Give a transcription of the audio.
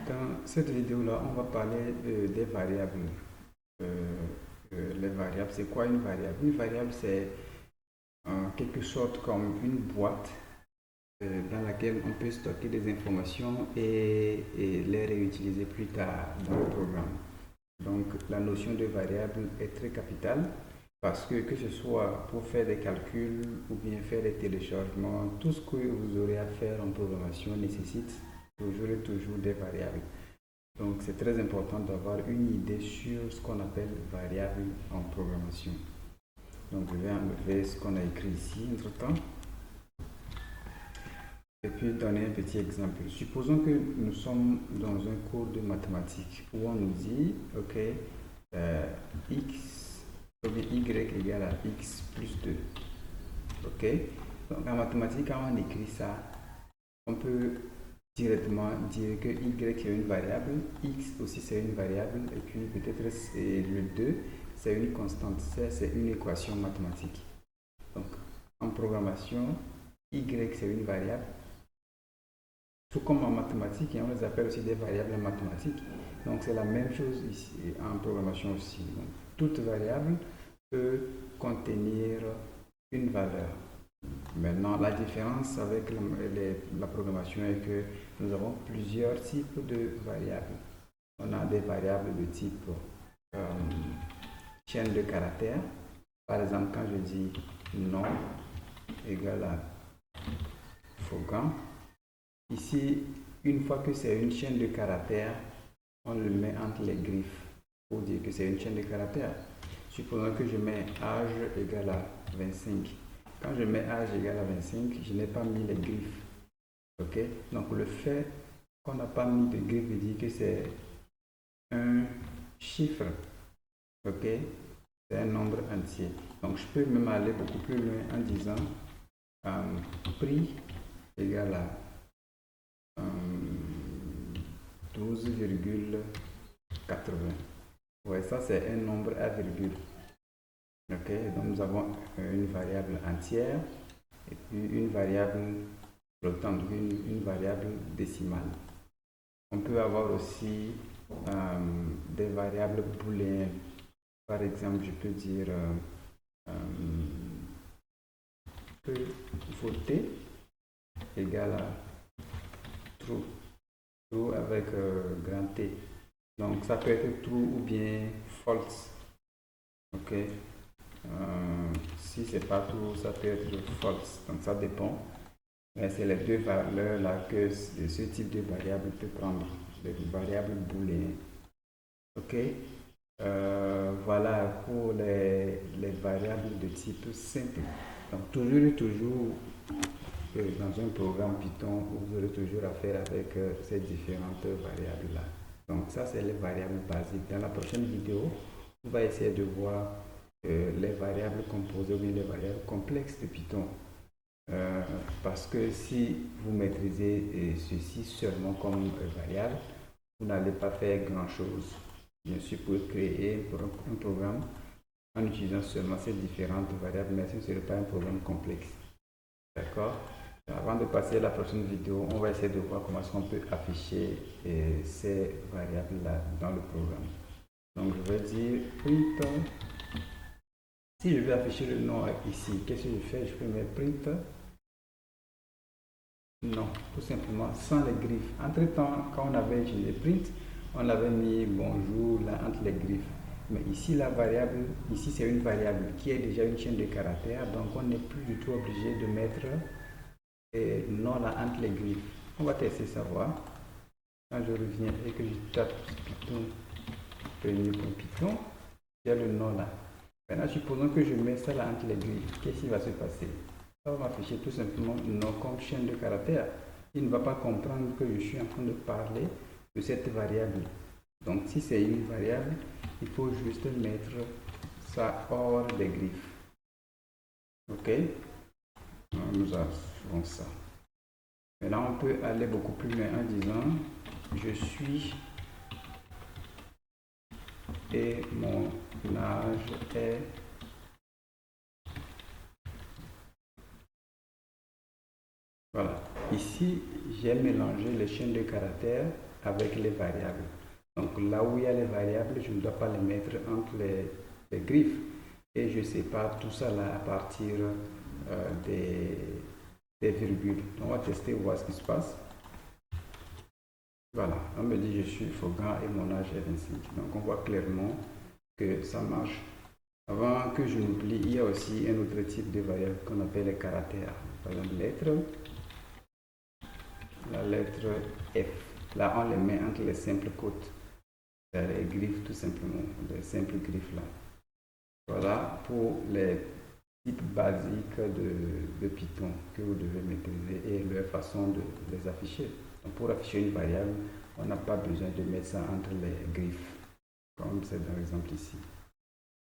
Dans cette vidéo-là, on va parler des variables. Euh, les variables, c'est quoi une variable? Une variable, c'est en quelque sorte comme une boîte dans laquelle on peut stocker des informations et les réutiliser plus tard dans le programme. Donc, la notion de variable est très capitale parce que ce soit pour faire des calculs ou bien faire des téléchargements, tout ce que vous aurez à faire en programmation nécessite toujours et toujours des variables. Donc, c'est très important d'avoir une idée sur ce qu'on appelle variable en programmation. Donc, je vais enlever ce qu'on a écrit ici entre-temps et puis donner un petit exemple. Supposons que nous sommes dans un cours de mathématiques où on nous dit, OK, x ou bien y égale à x plus 2. OK? Donc, en mathématiques, quand on écrit ça, on peut directement dire que y est une variable, x aussi c'est une variable, et puis peut-être le 2 c'est une constante, c'est une équation mathématique. Donc en programmation, y c'est une variable, tout comme en mathématiques, et on les appelle aussi des variables mathématiques. Donc c'est la même chose ici en programmation aussi. Donc, toute variable peut contenir une valeur. Maintenant, la différence avec la programmation est que nous avons plusieurs types de variables. On a des variables de type chaîne de caractères. Par exemple, quand je dis nom égale à Faugan, ici, une fois que c'est une chaîne de caractères, on le met entre les griffes pour dire que c'est une chaîne de caractères. Supposons que je mets âge égale à 25. Quand je mets âge égale à 25, je n'ai pas mis les griffes. Ok? Donc le fait qu'on n'a pas mis de griffes veut dire que c'est un chiffre. Ok? C'est un nombre entier. Donc je peux même aller beaucoup plus loin en disant prix égale à 12,80. Ouais, ça c'est un nombre à virgule. Ok, donc nous avons une variable entière et puis une variable flottante, une variable décimale. On peut avoir aussi des variables booléennes. Par exemple, je peux dire que voter égale à true, true avec grand T. Donc ça peut être true ou bien false. Ok. Si c'est pas true, ça peut être false. Donc ça dépend. Mais c'est les deux valeurs là que ce type de variable peut prendre. Les variables booléennes. Ok. Voilà pour les variables de type simple. Donc toujours et toujours dans un programme Python, vous aurez toujours affaire avec ces différentes variables là. Donc ça c'est les variables basiques. Dans la prochaine vidéo, on va essayer de voir les variables composées ou bien les variables complexes de Python. Parce que si vous maîtrisez ceci seulement comme variable, vous n'allez pas faire grand chose. Bien sûr, pour créer un programme en utilisant seulement ces différentes variables, mais ce ne serait pas un programme complexe. D'accord? Avant de passer à la prochaine vidéo, on va essayer de voir comment est-ce qu'on peut afficher ces variables-là dans le programme. Donc, je vais dire print. Si je veux afficher le nom ici, qu'est-ce que je fais? Je peux mettre print. Non, tout simplement sans les griffes. Entre-temps, quand on avait utilisé print, on avait mis bonjour là entre les griffes. Mais ici, la variable, ici c'est une variable qui est déjà une chaîne de caractères, donc on n'est plus du tout obligé de mettre nom là entre les griffes. On va tester ça voir. Quand je reviens et que je tape Python, premier.python, il y a le nom là. Maintenant, supposons que je mets ça là entre les griffes. Qu'est-ce qui va se passer? Ça va m'afficher tout simplement nom comme chaîne de caractères. Il ne va pas comprendre que je suis en train de parler de cette variable. Donc si c'est une variable, il faut juste mettre ça hors des griffes. Ok? Nous avons ça. Maintenant, on peut aller beaucoup plus loin en disant je suis et mon âge est voilà. ici, j'ai mélangé les chaînes de caractères avec les variables. Donc là où il y a les variables, je ne dois pas les mettre entre les griffes. Et je sépare tout ça là à partir des virgules. On va tester, voir ce qui se passe. Voilà, on me dit je suis Fogan et mon âge est 25. Donc on voit clairement que ça marche. Avant que je n'oublie, il y a aussi un autre type de variable qu'on appelle les caractères. Par exemple, la lettre F. Là, on les met entre les simples côtes. Les griffes tout simplement, les simples griffes là. Voilà pour les types basiques de Python que vous devez maîtriser et leur façon de les afficher. Donc pour afficher une variable, on n'a pas besoin de mettre ça entre les griffes, comme c'est dans l'exemple ici.